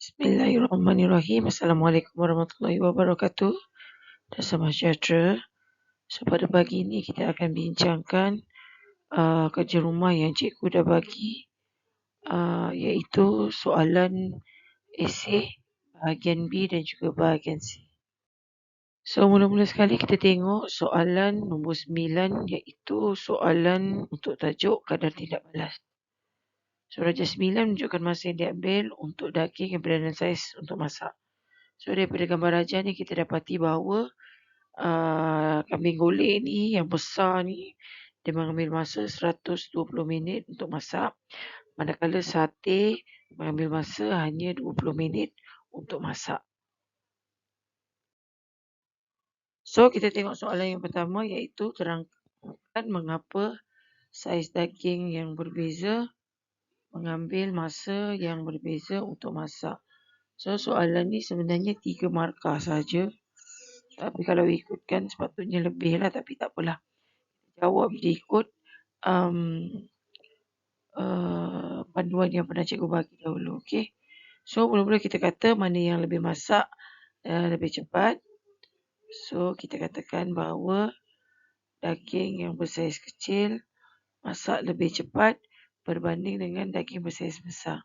Bismillahirrahmanirrahim. Assalamualaikum warahmatullahi wabarakatuh. Salam sejahtera. So pada pagi ini kita akan bincangkan kerja rumah yang cikgu dah bagi, iaitu soalan esei bahagian B dan juga bahagian C. So mula-mula sekali kita tengok soalan nombor 9, iaitu soalan untuk tajuk kadar tidak balas. So darjah 9 menunjukkan masa yang diambil untuk daging yang berada saiz untuk masak. So daripada gambar rajah ni kita dapati bahawa kambing golek ni yang besar ni dia mengambil masa 120 minit untuk masak, manakala sate mengambil masa hanya 20 minit untuk masak. So kita tengok soalan yang pertama, iaitu terangkan mengapa saiz daging yang berbeza mengambil masa yang berbeza untuk masak. So soalan ni sebenarnya 3 markah saja. Tapi kalau ikutkan sepatutnya lebih lah, tapi tak apalah. Jawab dia ikut panduan yang pernah cikgu bagi dahulu. Okay. So mula-mula kita kata mana yang lebih masak lebih cepat. So kita katakan bahawa daging yang bersaiz kecil masak lebih cepat berbanding dengan daging bersaiz besar.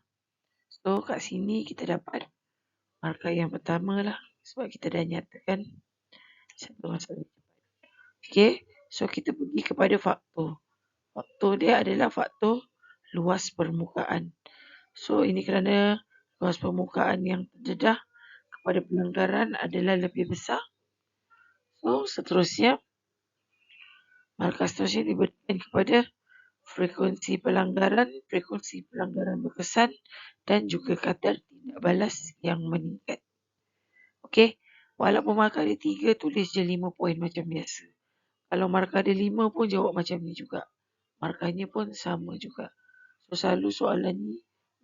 So kat sini kita dapat markah yang pertama lah, sebab kita dah nyatakan satu masak lebih cepat. Okay. So kita pergi kepada faktor. Faktor dia adalah faktor luas permukaan. So ini kerana luas permukaan yang terdedah kepada pelanggaran adalah lebih besar. So seterusnya, markah seterusnya diberikan kepada frekuensi pelanggaran berkesan dan juga kadar tidak balas yang meningkat. Okey, walaupun markah dia 3, tulis je 5 poin macam biasa. Kalau markah dia 5 pun jawab macam ni juga. Markahnya pun sama juga. So selalu soalan ni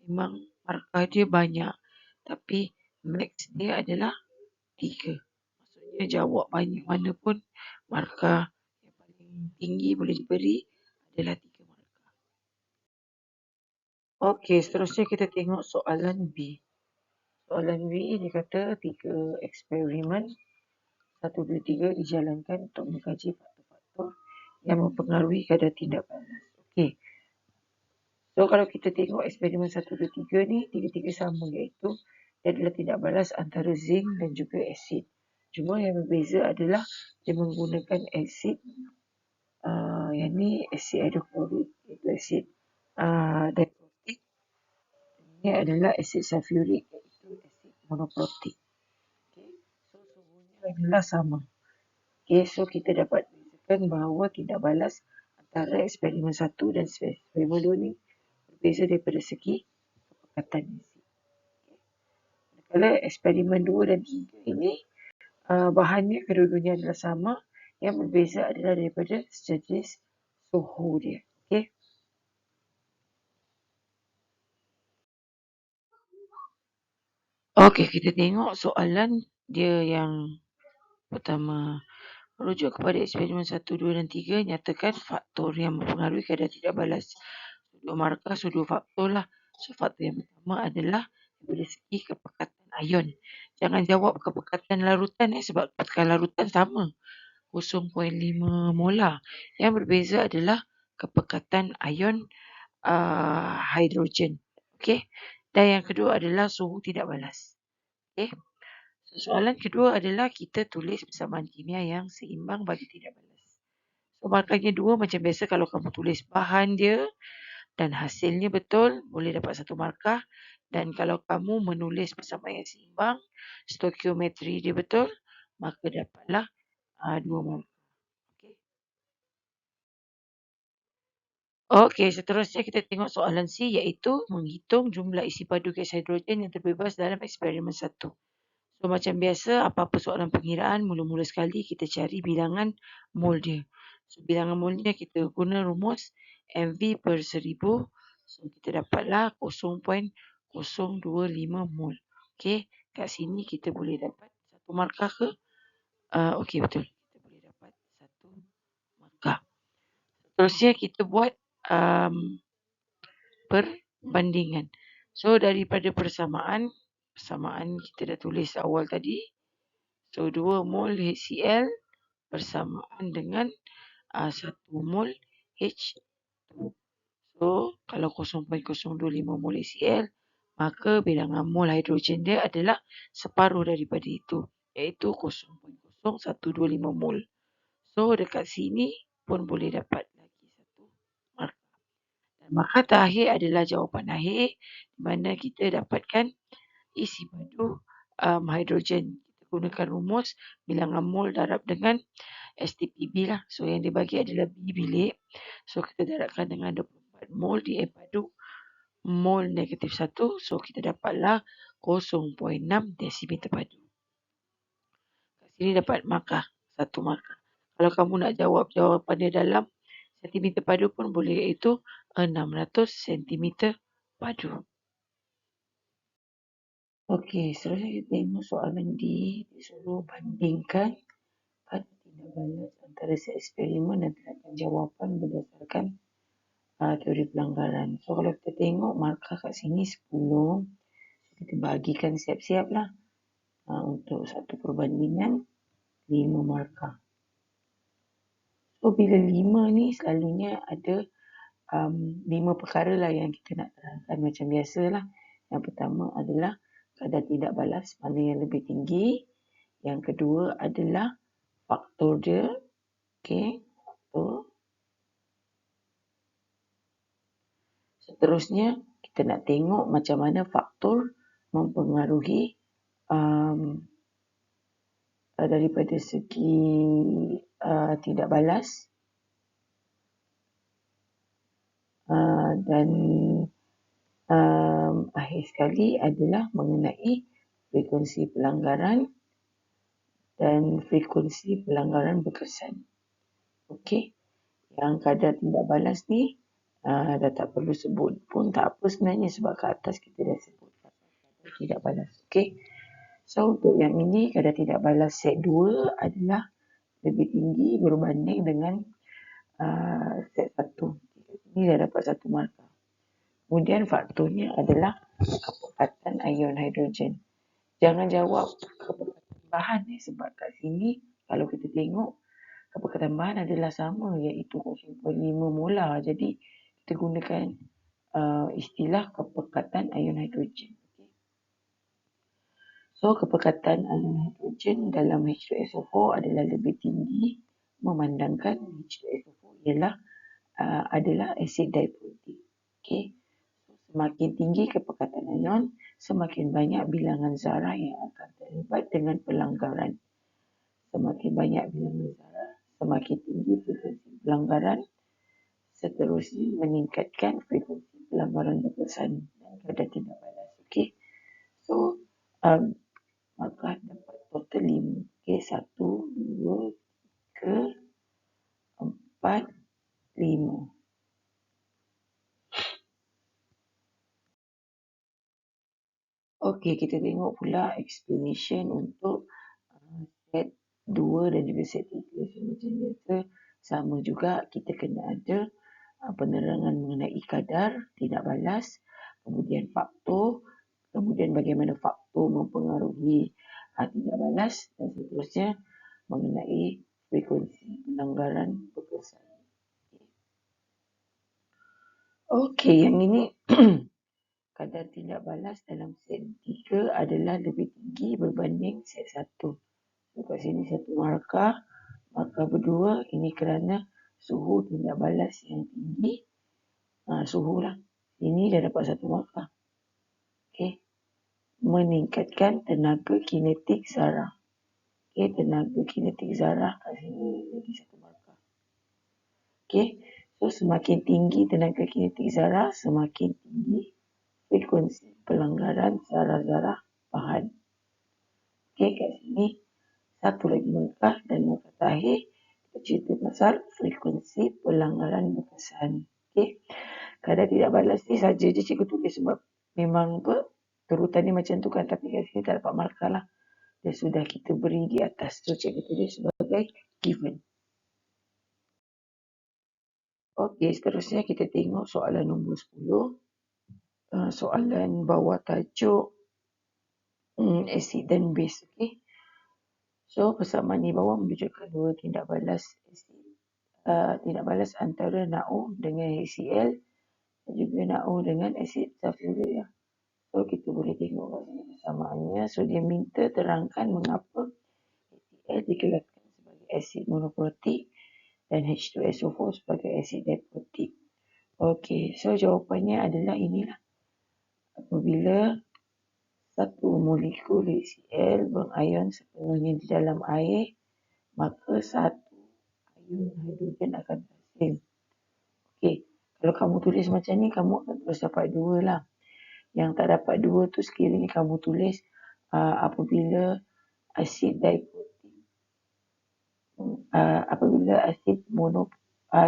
memang markah dia banyak, tapi max dia adalah 3. Maksudnya jawab banyak mana pun, markah yang paling tinggi boleh diberi adalah 3 markah. Okey, seterusnya kita tengok soalan B. Soalan B dia kata 3 eksperimen 1, 2, 3 dijalankan untuk mengkaji faktor-faktor yang mempengaruhi kadar tindak balas. Okey. So kalau kita tengok eksperimen 1, 2, 3 ni, tiga-tiga sama, iaitu dia adalah tindak balas antara zinc dan juga asid. Cuma yang berbeza adalah dia menggunakan asid, yang ni asid hidroklorik, iaitu asid diprotik. Ini adalah asid sulfurik, iaitu asid monoprotik. Okay. So suhunya adalah sama. Okay, so kita dapat bezakan bahawa tindak balas antara eksperimen 1 dan eksperimen 2 ni berbeza daripada segi kepekatan asid. Kalau eksperimen 2 dan 3 ini bahannya kedua-duanya adalah sama, yang berbeza adalah daripada sejenis suhu dia. Okey. Okey, kita tengok soalan dia yang pertama. Merujuk kepada eksperimen 1, 2 dan 3, nyatakan faktor yang mempengaruhi kadar tidak balas. Dua markah, so 2 faktor lah. So faktor yang pertama adalah dari segi kepekatan ion. Jangan jawab kepekatan larutan sebab kepekatan larutan sama, 0.5 molar. Yang berbeza adalah kepekatan ion hidrogen. Okey. Dan yang kedua adalah suhu tidak balas. Okey. Soalan kedua adalah kita tulis persamaan kimia yang seimbang bagi tidak balas. So markahnya 2 macam biasa. Kalau kamu tulis bahan dia dan hasilnya betul, boleh dapat 1 markah. Dan kalau kamu menulis persamaan yang seimbang, stokiometri dia betul, maka dapatlah 2 markah. Okey, seterusnya kita tengok soalan C, iaitu menghitung jumlah isi padu gas hidrogen yang terbebas dalam eksperimen 1. So macam biasa, apa-apa soalan pengiraan, mula-mula sekali kita cari bilangan mol dia. So bilangan molnya kita guna rumus MV per 1000. So kita dapatlah 0.025 mol. Okey, kat sini kita boleh dapat 1 markah ke? Okey, betul. Kita boleh dapat 1 markah. Seterusnya kita buat perbandingan. So daripada persamaan, persamaan kita dah tulis awal tadi. So 2 mol HCl bersamaan dengan 1 mol H2. So kalau 0.025 mol HCl, maka bilangan mol hidrogen dia adalah separuh daripada itu, iaitu 0.0125 mol. So dekat sini pun boleh dapat lagi satu markah. Dan markah terakhir adalah jawapan akhir, di mana kita dapatkan isi padu hidrogen. Kita gunakan rumus bilangan mol darab dengan STPB lah. So yang dibagi adalah B bilik. So kita darabkan dengan 24 mol di air padu mol negatif 1. So kita dapatlah 0.6 desimeter padu. Kat sini dapat markah, satu markah. Kalau kamu nak jawab jawapan dia dalam sentimeter padu pun boleh, iaitu 600 sentimeter padu. Okey, seterusnya kita tengok soalan D. Disuruh bandingkan pada tindak balas antara set eksperimen dan tindakan jawapan berdasarkan teori pelanggaran. So kalau kita tengok markah kat sini 10, kita bagikan siap-siap lah untuk satu perbandingan 5 markah. So bila 5 ni selalunya ada 5 perkara lah yang kita nak terangkan macam biasalah. Yang pertama adalah kadar tidak balas, mana yang lebih tinggi. Yang kedua adalah faktor dia. Okey, faktor. Seterusnya kita nak tengok macam mana faktor mempengaruhi daripada segi tidak balas. Dan akhir sekali adalah mengenai frekuensi pelanggaran dan frekuensi pelanggaran berkesan. Okey, yang kadar tidak balas ni dah tak perlu sebut pun tak apa sebenarnya, sebab kat atas kita dah sebut kadar tidak balas. Okey, so untuk yang ini kadar tidak balas set 2 adalah lebih tinggi berbanding dengan set 1. Ini dah dapat satu markah. Kemudian faktornya adalah kepekatan ion hidrogen. Jangan jawab kepekatan bahan sebab kat sini kalau kita tengok kepekatan bahan adalah sama, iaitu 0.5 molar. Jadi kita gunakan istilah kepekatan ion hidrogen. So kepekatan ion hidrogen dalam H2SO4 adalah lebih tinggi memandangkan H2SO4 adalah asid diprotik. Okey. Semakin tinggi kepekatan ion, semakin banyak bilangan zarah yang akan terlibat dengan pelanggaran. Semakin banyak bilangan zarah, semakin tinggi frekuensi pelanggaran. Seterusnya meningkatkan frekuensi pelanggaran berkesan dan kadar tidak balas. Okey. So, maka dapat total 5. Okey, 1, 2, 3, 4, 5. Okey, kita tengok pula explanation untuk set 2 dan juga set 3. So, macam biasa, sama juga kita kena ada penerangan mengenai kadar tidak balas, kemudian faktor, kemudian bagaimana faktor mempengaruhi tidak balas, dan seterusnya mengenai frekuensi pelanggaran berkesan. Okey, yang ini kadar tidak balas dalam set 3 adalah lebih tinggi berbanding set 1. So, kat sini satu markah. Markah berdua ini kerana suhu tidak balas yang tinggi. Suhu lah. Ini dah dapat satu markah. Okey. Meningkatkan tenaga kinetik zarah. Okey, tenaga kinetik zarah kat sini lagi satu markah. Okey. So, semakin tinggi tenaga kinetik zarah, semakin tinggi frekuensi pelanggaran zarah-zarah bahan. Okey, kat sini satu lagi markah, dan markah terakhir kita cerita pasal frekuensi pelanggaran berkesan. Okey, kadar tidak balas ni saja je cikgu tulis sebab memang turutan ni macam tu kan, tapi kat sini tak dapat markah lah. Dia sudah kita beri di atas, so cikgu tulis sebagai given. Okey, seterusnya kita tengok soalan nombor 10. Soalan bawah tajuk asid dan base. Okay. So persamaan di bawah menunjukkan dua tindak balas antara NaO dengan HCl dan juga NaO dengan asid sulfurik. Ya. So kita boleh tengok kat sini persamaannya. So dia minta terangkan mengapa HCl dikelaskan sebagai asid monoprotik dan H2SO4 sebagai asid diprotik. Okey, so jawapannya adalah inilah. Apabila satu molekul HCl berion sepenuhnya di dalam air, maka satu ion hidrogen akan terhasil. Okey, kalau kamu tulis macam ni, kamu akan terus dapat 2 lah. Yang tak dapat 2 tu sekiranya kamu tulis apabila asid diprotik, apabila asid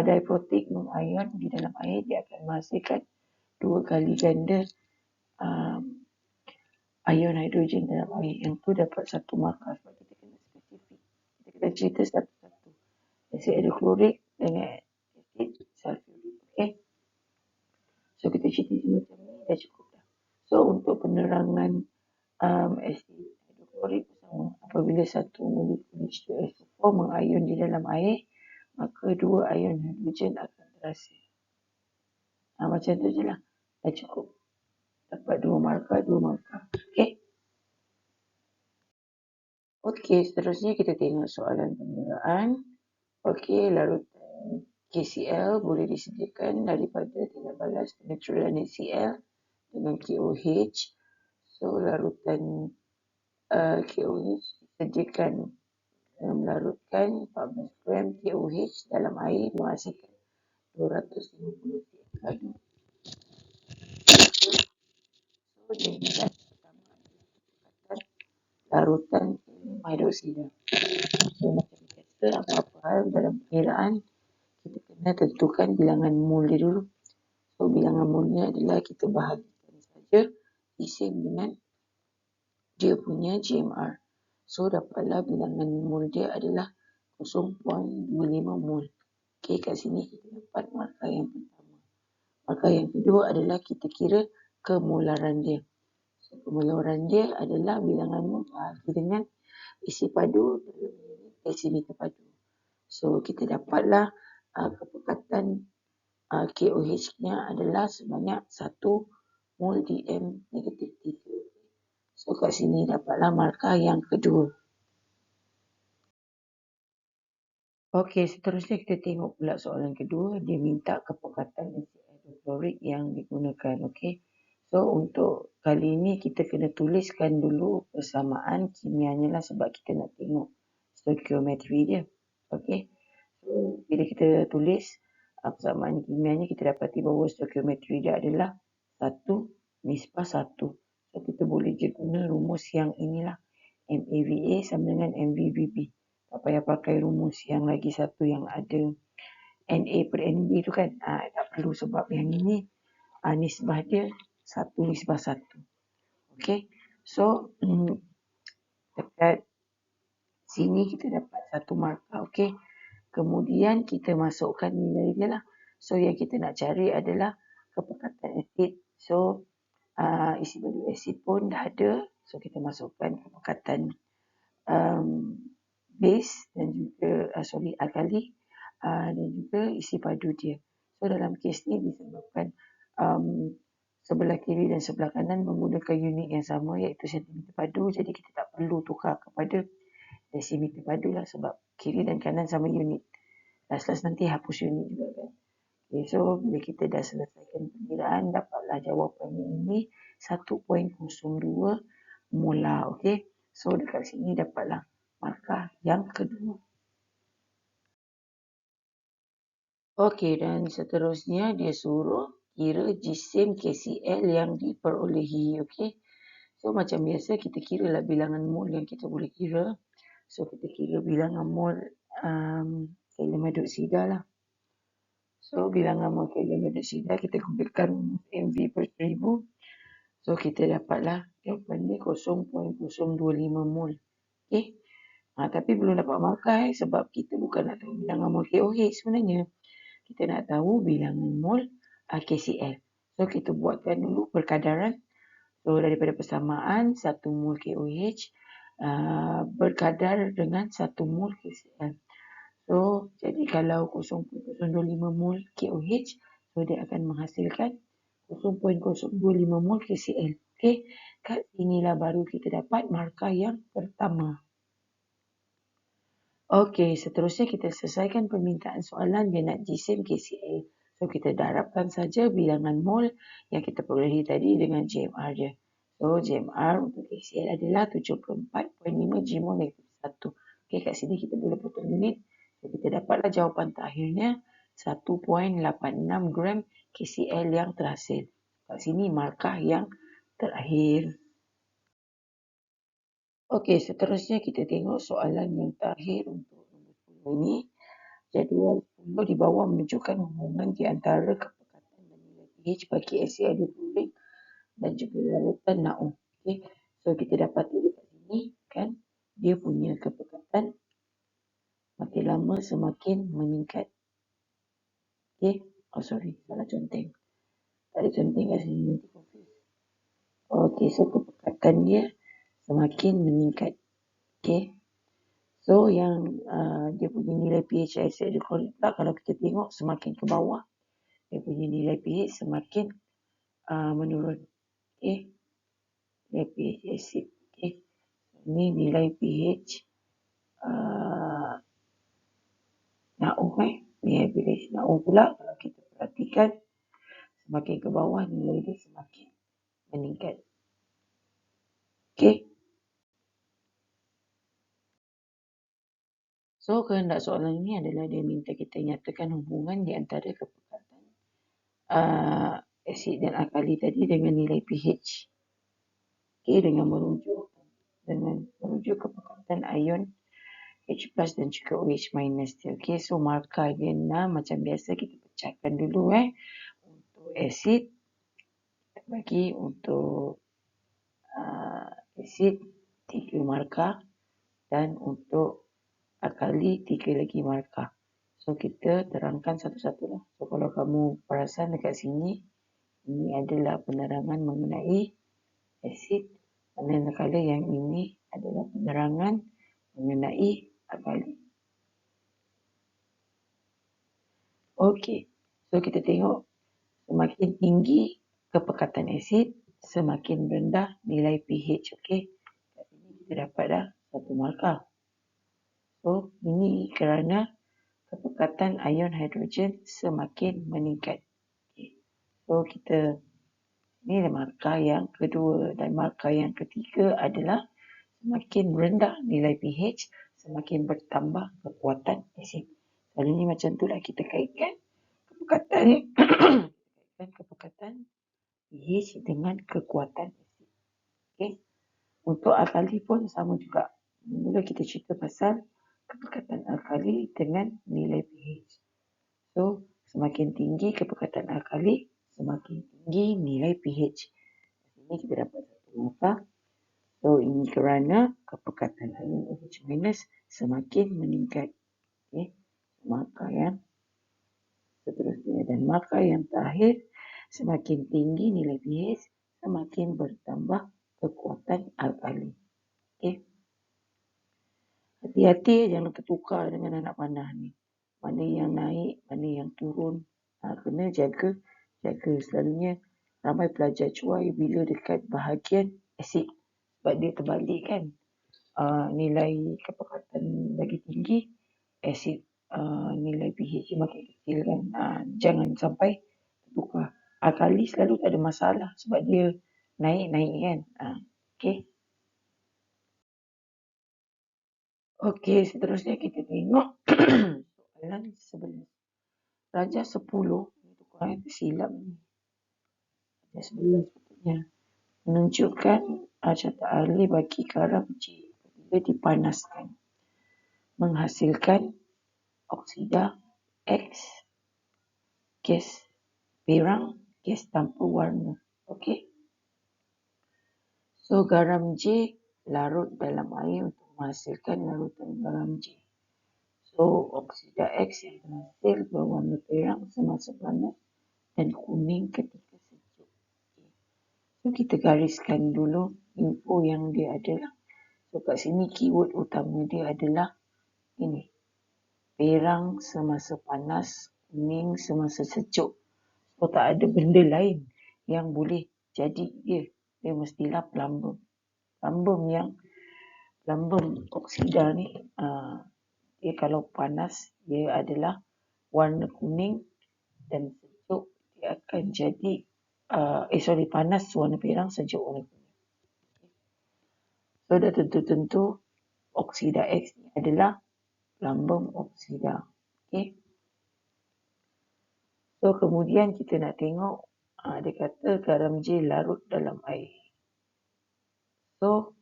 diprotik mengion di dalam air, dia akan menghasilkan 2 kali ganda ion hidrogen dalam air. Yang tu dapat 1 markah sebab kita kena spesifik. Kita kena cerita satu-satu. Asid hidroklorik dengan asid sulfurik. Okay. So kita cerita macam ni dah cukup dah. So untuk penerangan asid hidroklorik sama. Apabila satu molekul H2SO4 mengion di dalam air, maka 2 ion hidrogen akan terhasil. Macam tu je lah. Dah cukup. Dapat 2 markah, 2 markah. Okay. Okey, seterusnya kita tengok soalan pengiraan. Okey, larutan KCl boleh disediakan daripada tindak balas penetralan HCl dengan KOH. So, larutan KOH disediakan melarutkan 14 gram KOH dalam air menghasilkan 250 cm. So, jadilah larutan hidroksida. So, macam biasa, apa-apa hal dalam pengiraan, kita kena tentukan bilangan mol dia dulu. So, bilangan molnya adalah kita bahagikan saja isim dengan dia punya GMR. So, dapatlah bilangan mol dia adalah 0.25 mol. Okey, kat sini kita dapat markah yang pertama. Markah yang kedua adalah kita kira kemolaran dia. So, kemolaran dia adalah bilangan mol bahagi dengan isi padu dalam unit desimeter padu. So, kita dapatlah kepekatan KOH-nya adalah sebanyak 1 mol DM negatif 3. So, kat sini dapatlah markah yang kedua. Okey, seterusnya kita tengok pula soalan kedua. Dia minta kepekatan asid hidroklorik yang digunakan. Okey. So, untuk kali ini kita kena tuliskan dulu persamaan kimianya lah sebab kita nak tengok stoikiometri dia. Okey. So, bila kita tulis persamaan kimianya, kita dapati bahawa stoikiometri dia adalah 1:1. So, kita boleh je guna rumus yang inilah. MAVA sama dengan MVVB. Tak payah pakai rumus yang lagi satu yang ada NA per NB tu kan. Tak perlu sebab yang ini nisbah dia 1:1. Okay. So, dekat sini kita dapat 1 markah. Okay. Kemudian kita masukkan nilai dia lah. So, yang kita nak cari adalah kepekatan asid. So, isi padu asid pun dah ada. So, kita masukkan kepekatan base dan juga alkali dan juga isi padu dia. So, dalam kes ni disebabkan sebelah kiri dan sebelah kanan menggunakan unit yang sama iaitu sentimeter padu. Jadi, kita tak perlu tukar kepada desimeter padu lah sebab kiri dan kanan sama unit. Last nanti hapus unit juga kan. Okay, so, bila kita dah selesaikan pengiraan, dapatlah jawapannya ini 1.02 molar. Okay. So, dekat sini dapatlah markah yang kedua. Okey, dan seterusnya dia suruh kira jisim KCl yang diperolehi. Okey. So, macam biasa kita kiralah bilangan mol yang kita boleh kira. So, kita kira bilangan mol kalium hidroksida lah. So, bilangan mol kalium hidroksida kita gunakan MV per 1000. So, kita dapatlah jawapan dia 0.025 mol. Okey. Tapi belum dapat markah sebab kita bukan nak tahu bilangan mol KOH sebenarnya. Kita nak tahu bilangan mol KCl. So, kita buatkan dulu perkadaran So daripada persamaan 1 mol KOH berkadar dengan 1 mol KCl. So jadi kalau 0.025 mol KOH, so dia akan menghasilkan 0.025 mol KCl. Okey, kat sinilah baru kita dapat markah yang pertama. Okey, seterusnya kita selesaikan permintaan soalan dia nak jisim KCl. So kita darabkan saja bilangan mol yang kita perolehi tadi dengan JMR dia. So JMR untuk KCl adalah 74.5 Gmol - 1. Okey, kat sini kita boleh potong unit. So kita dapatlah jawapan terakhirnya 1.86 gram KCl yang terhasil. Kat sini markah yang terakhir. Okey, seterusnya kita tengok soalan yang terakhir untuk nombor 10 ini. Jadual 10 di bawah menunjukkan hubungan di antara kepekatan dan nilai pH bagi asid hidroklorik dan juga larutan NaOH. Okey, so kita dapati di sini kan dia punya kepekatan makin lama semakin meningkat. Okey, oh sorry, salah conteng. Tak ada conteng kat sini, nanti confuse. Okey, so kepekatan dia semakin meningkat. Okey. So yang dia punya nilai pH asid hidroklorik pula kalau kita tengok semakin ke bawah dia punya nilai pH semakin menurun. Okey. Nilai pH asid. Okey. Ini nilai pH NaOH nilai pH NaOH pula kalau kita perhatikan semakin ke bawah nilai dia semakin meningkat. Okey. So kehendak soalan ini adalah dia minta kita nyatakan hubungan di antara kepekatan asid dan alkali tadi dengan nilai pH. Okey, dengan merujuk kepekatan ion H+ dan juga OH- dia. Okey, so markah dia 6 macam biasa kita pecahkan dulu untuk asid bagi untuk asid 3 markah dan untuk alkali 3 lagi markah. So kita terangkan satu-satu lah. So kalau kamu perasan dekat sini, ini adalah penerangan mengenai asid, manakala yang ini adalah penerangan mengenai alkali. Okey, so kita tengok semakin tinggi kepekatan asid, semakin rendah nilai pH. Okey, kat sini kita dapat dah satu markah. So ini kerana kepekatan ion hidrogen semakin meningkat. Okay. So kita ini markah yang kedua dan markah yang ketiga adalah semakin rendah nilai pH, semakin bertambah kekuatan asid. Selalunya macam itulah kita kaitkan kepekatan kepekatan pH dengan kekuatan asid. Okay. Untuk alkali pun sama juga. Mula kita cerita pasal kepekatan alkali dengan nilai pH. So, semakin tinggi kepekatan alkali, semakin tinggi nilai pH. Ini kita dapat satu markah. So, ini kerana kepekatan ion OH- semakin meningkat. Okay. Markah yang seterusnya. Dan markah yang terakhir, semakin tinggi nilai pH, semakin bertambah kekuatan alkali. Okay. Hati-hati jangan tertukar dengan anak panah ni. Mana yang naik, mana yang turun. Kena jaga selalunya ramai pelajar cuai bila dekat bahagian asid. Sebab dia terbalik kan. Nilai kepekatan lagi tinggi, asid nilai pH makin kecil kan. Jangan sampai tertukar. Alkali selalu tak ada masalah sebab dia naik-naik kan. Okay. Okey, seterusnya kita tengok soalan 11. Darjah 10, itu korang silap ni. Darjah 11 sepatutnya. Menunjukkan carta ahli bagi garam J apabila dipanaskan. Menghasilkan oksida X, gas perang, gas tanpa warna. Okey. So, garam J larut dalam air untuk menghasilkan larutan garam J. So, oksida X yang berhasil berwarna perang semasa panas dan kuning ketika sejuk. So, kita gariskan dulu info yang dia adalah. So, kat sini keyword utama dia adalah ini. Perang semasa panas, kuning semasa sejuk. So, tak ada benda lain yang boleh jadi dia. Dia mestilah plumbum. Plumbum oksida ni, dia kalau panas, dia adalah warna kuning dan sejuk, dia akan jadi, panas warna perang, sejuk warna kuning. So, dah tentu-tentu oksida X ni adalah lambung oksida. Okay. So, kemudian kita nak tengok, dia kata garam J larut dalam air. So,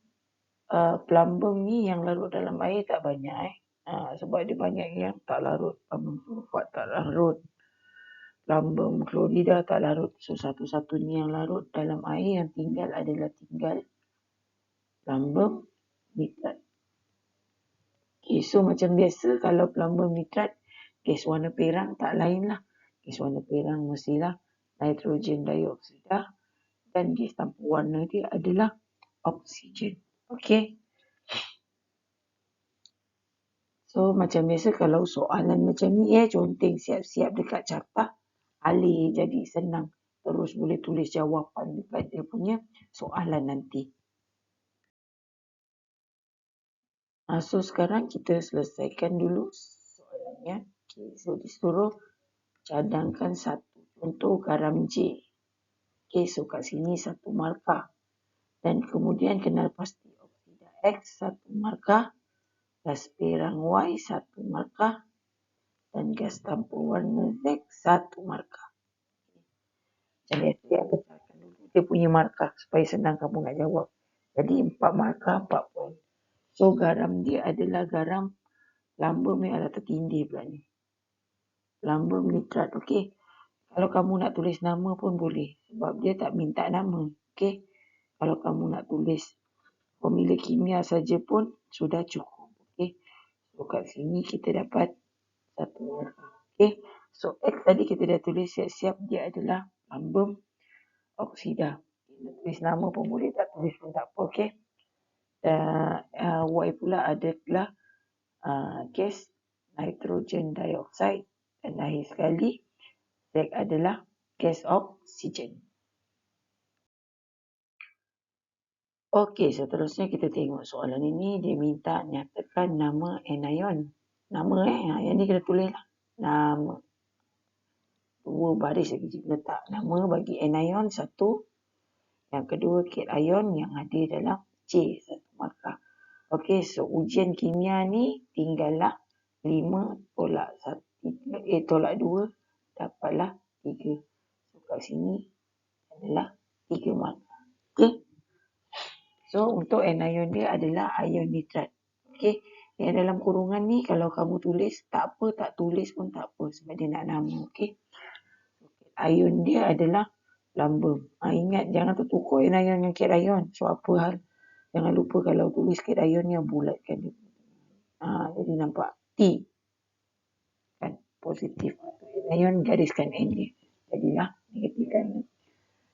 plumbum ni yang larut dalam air tak banyak. Sebab dia banyak yang tak larut. Plumbum sulfat tak larut. Plumbum klorida tak larut. So, satu-satunya yang larut dalam air yang tinggal adalah plumbum nitrat. Okay, so macam biasa kalau plumbum nitrat, gas warna perang tak lain lah. Gas warna perang mestilah nitrogen dioksida dan gas tanpa warna dia adalah oksigen. Okay. So macam biasa kalau soalan macam ni conteng siap-siap dekat carta, alih jadi senang. Terus boleh tulis jawapan dekat dia punya soalan nanti. So sekarang kita selesaikan dulu soalannya. Okay, so disuruh cadangkan satu contoh garam J. Okay, so kat sini satu markah. Dan kemudian kenal pasti oksida X satu markah. Gas perang Y satu markah dan gas tanpa warna Z satu markah. Jadi dia besarkan dulu dia punya markah supaya senang kamu nak jawab. Jadi 4 markah 4 poin. So garam dia adalah garam lambung ni adalah tertindih pula ni. Lambung nitrat, okey. Kalau kamu nak tulis nama pun boleh sebab dia tak minta nama, okey. Kalau kamu nak tulis formula kimia saja pun sudah cukup, okey. So kat sini kita dapat satu markah. Okey. So X tadi kita dah tulis siap-siap dia adalah lambung oksida. Tulis nama pun boleh, tak tulis pun tak apa, okey. Y pula adalah gas nitrogen dioxide dan akhir sekali Z adalah gas oksigen. Okey, seterusnya kita tengok soalan ini. Dia minta nyatakan nama anion. Nama yang ni kita tulis lah. Nama. 2 baris lagi kita letak. Nama bagi anion 1. Yang kedua cation yang ada dalam C. 1 markah. Okey, so ujian kimia ni tinggallah 5 tolak 1, tolak 2 dapatlah 3. So kat sini adalah 3 markah. Okey. So, untuk anion dia adalah ion nitrat. Okey. Yang dalam kurungan ni kalau kamu tulis tak apa, tak tulis pun tak apa sebab dia nak nama. Okey. Ion dia adalah lambung. Ingat jangan tertukar anion dengan cation. So, apa hal? Jangan lupa kalau tulis cation ni bulatkan dia. Jadi nampak T. Kan? Positif. Anion gariskan N dia. Jadilah negatif kan.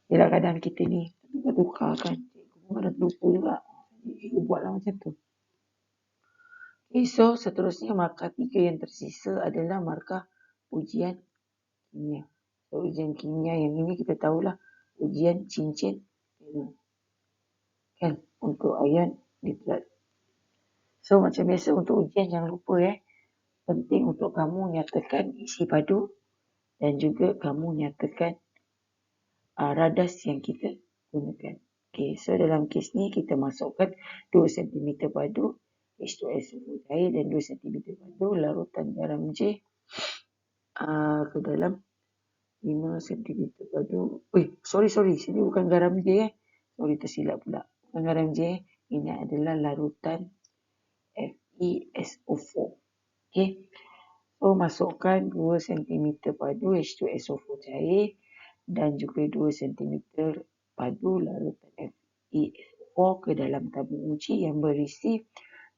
Yelah kadang kita ni tukar kan. Ada lupa juga. Cikgu buatlah macam tu. Okay, so seterusnya markah 3 yang tersisa adalah markah ujian kimia. So ujian kimia yang ini kita tahulah ujian cincin kan untuk ion nitrat. So macam biasa untuk ujian jangan lupa penting untuk kamu nyatakan isi padu dan juga kamu nyatakan radas yang kita gunakan. Okay, so dalam kes ni kita masukkan 2 cm padu H2SO4 cair dan 2 cm padu larutan garam J ke dalam 5 cm padu. Sorry, sini bukan garam J Sorry, tersilap pula. Bukan garam J, ini adalah larutan FeSO4. Okay. So masukkan 2 cm padu H2SO4 cair dan juga 2 cm padu larutan FeSO4 ke dalam tabung uji yang berisi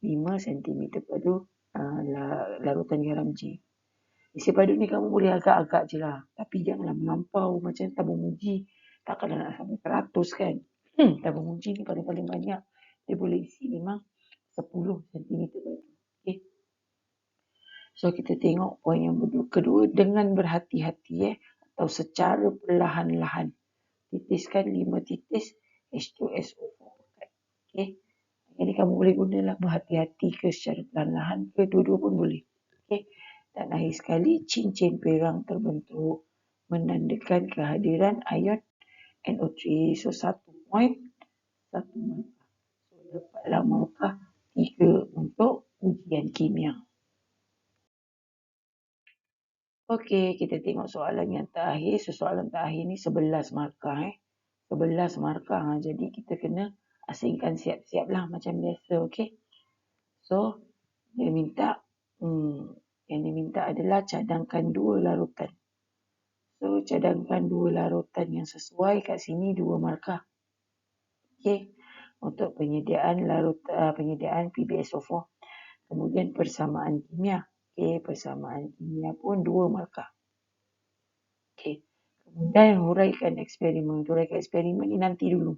5 cm padu larutan garam J. Isi padu ni kamu boleh agak-agak je lah. Tapi janganlah melampau macam tabung uji. takkan nak sampai 100 kan. Tabung uji ni paling banyak dia boleh isi memang 10 cm batu. Okay. So kita tengok poin yang kedua, dengan berhati-hati atau secara perlahan-lahan titiskan 5 titis H2SO4. Okay. Jadi kamu boleh gunalah berhati-hati ke secara perlahan-lahan ke dua-dua pun boleh. Okay. Dan akhir sekali cincin perang terbentuk menandakan kehadiran ion NO3. So 1 point, 1 markah. So dapatlah markah 3 untuk ujian kimia. Okey, kita tengok soalan yang terakhir. So, soalan terakhir ni 11 markah. 11 markah. Jadi kita kena asingkan siap-siap lah macam biasa. Okey. So, dia minta yang dia minta adalah cadangkan 2 larutan. So, cadangkan 2 larutan yang sesuai kat sini 2 markah. Okey. Untuk penyediaan penyediaan PbSO4. Kemudian persamaan kimia. Okey, persamaan kimia pun 2 markah. Okey. Kemudian huraikan eksperimen. Huraikan eksperimen ni nanti dulu.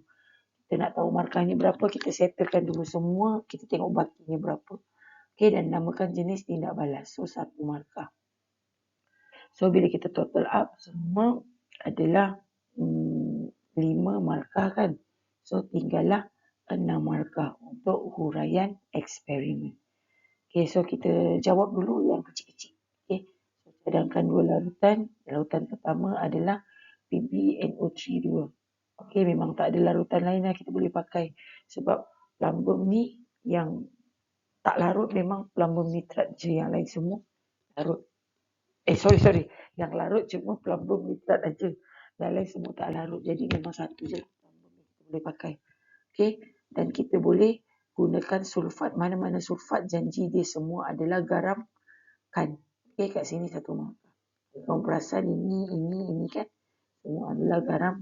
Kita nak tahu markahnya berapa, kita settlekan dulu semua. Kita tengok bakinya berapa. Okey, dan namakan jenis tindak balas. So, 1 markah. So, bila kita total up, semua adalah 5 markah kan. So, tinggallah 6 markah untuk huraian eksperimen. Okey, so kita jawab dulu yang kecil-kecil. Okey, so, cadangkan 2 larutan. Larutan pertama adalah PbNO3 2. Okey, memang tak ada larutan lain lah kita boleh pakai. Sebab plumbum ni yang tak larut memang plumbum nitrat je. Yang lain semua larut. Sorry. Yang larut cuma plumbum nitrat aja. Yang lain semua tak larut. Jadi memang satu je plumbum ni kita boleh pakai. Okey, dan kita boleh gunakan sulfat. Mana-mana sulfat, janji dia semua adalah garam kan. Okey, kat sini 1 markah. Kamu perasan ini kan. Semua adalah garam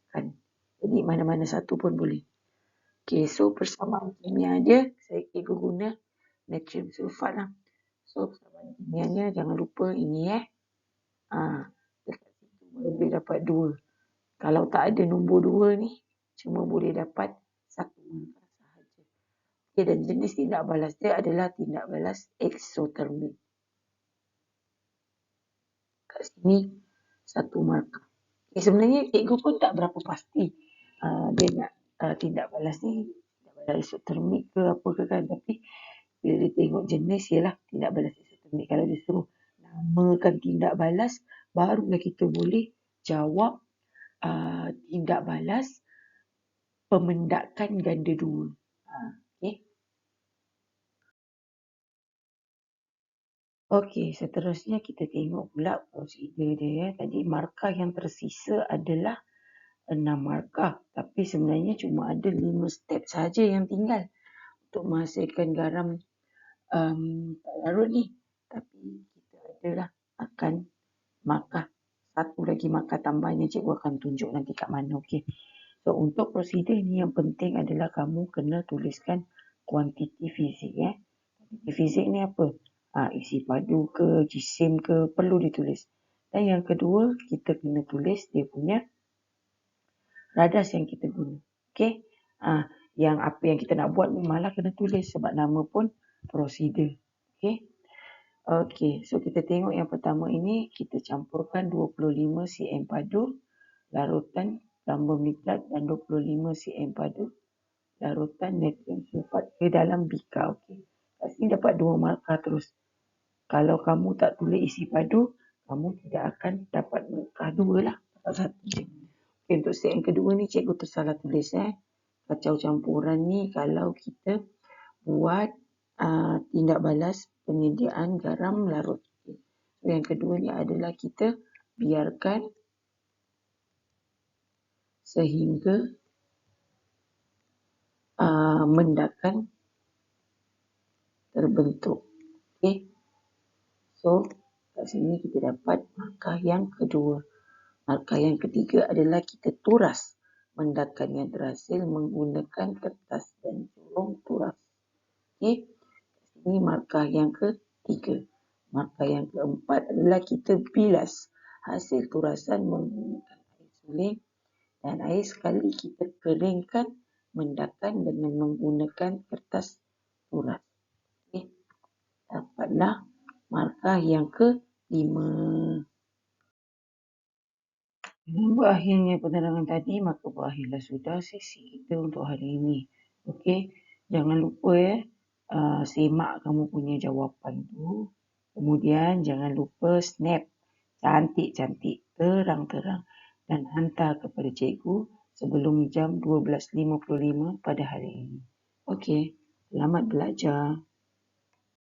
kan. Jadi mana-mana satu pun boleh. Okey, so persamaan kimia dia, saya guna natrium sulfat lah. So persamaan kimianya jangan lupa ini dekat situ boleh dapat 2. Kalau tak ada nombor 2 ni, cuma boleh dapat 1 markah sahaja. Okey, dan jenis tindak balas dia adalah tindak balas eksotermik. Kat sini 1 markah. Sebenarnya cikgu pun tak berapa pasti dia nak tindak balas ni tindak balas eksotermik ke apa ke kan. Tapi bila dia tengok jenis ialah tindak balas eksotermik. Kalau dia suruh namakan tindak balas, barulah kita boleh jawab tindak balas pemendakan ganda 2. Okey, seterusnya kita tengok pula prosedur dia. Tadi markah yang tersisa adalah 6 markah. Tapi sebenarnya cuma ada 5 step saja yang tinggal untuk menghasilkan garam tak larut ni. Tapi kita adalah akan markah. Satu lagi markah tambahannya cikgu akan tunjuk nanti kat mana. Okey. So, untuk prosedur ni yang penting adalah kamu kena tuliskan kuantiti fizik. Kuantiti fizik ni apa? Isi padu ke, jisim ke, perlu ditulis. Dan yang kedua, kita kena tulis dia punya radas yang kita guna. Okey. Yang apa yang kita nak buat memanglah kena tulis sebab nama pun prosedur. Okey. Okey, so kita tengok yang pertama ini, kita campurkan 25 cm padu, larutan plumbum nitrat dan 25 cm padu, larutan natrium sulfat ke dalam bika. Okey. Kat sini dapat 2 markah terus. Kalau kamu tak tulis isi padu, kamu tidak akan dapat markah 2 lah. Dapat 1 je. Okay, untuk set yang kedua ni cikgu tersalah tulis. Kacau campuran ni kalau kita buat tindak balas penyediaan garam larut. Okay. So, yang kedua ni adalah kita biarkan sehingga mendakan terbentuk. Okay. So, kat sini kita dapat markah yang kedua. Markah yang ketiga adalah kita turas mendakan yang terhasil menggunakan kertas dan corong turas. Okey. Ini markah yang ketiga. Markah yang keempat adalah kita bilas hasil turasan menggunakan air suling Dan air sekali kita keringkan, mendakan dengan menggunakan kertas turas. Okay. Dapatlah markah yang ke-5. Dengan berakhirnya penerangan tadi, maka berakhirlah sudah sesi kita untuk hari ini. Okey, jangan lupa semak kamu punya jawapan tu. Kemudian jangan lupa snap cantik-cantik, terang-terang dan hantar kepada cikgu sebelum jam 12.55 pada hari ini. Okey, selamat belajar.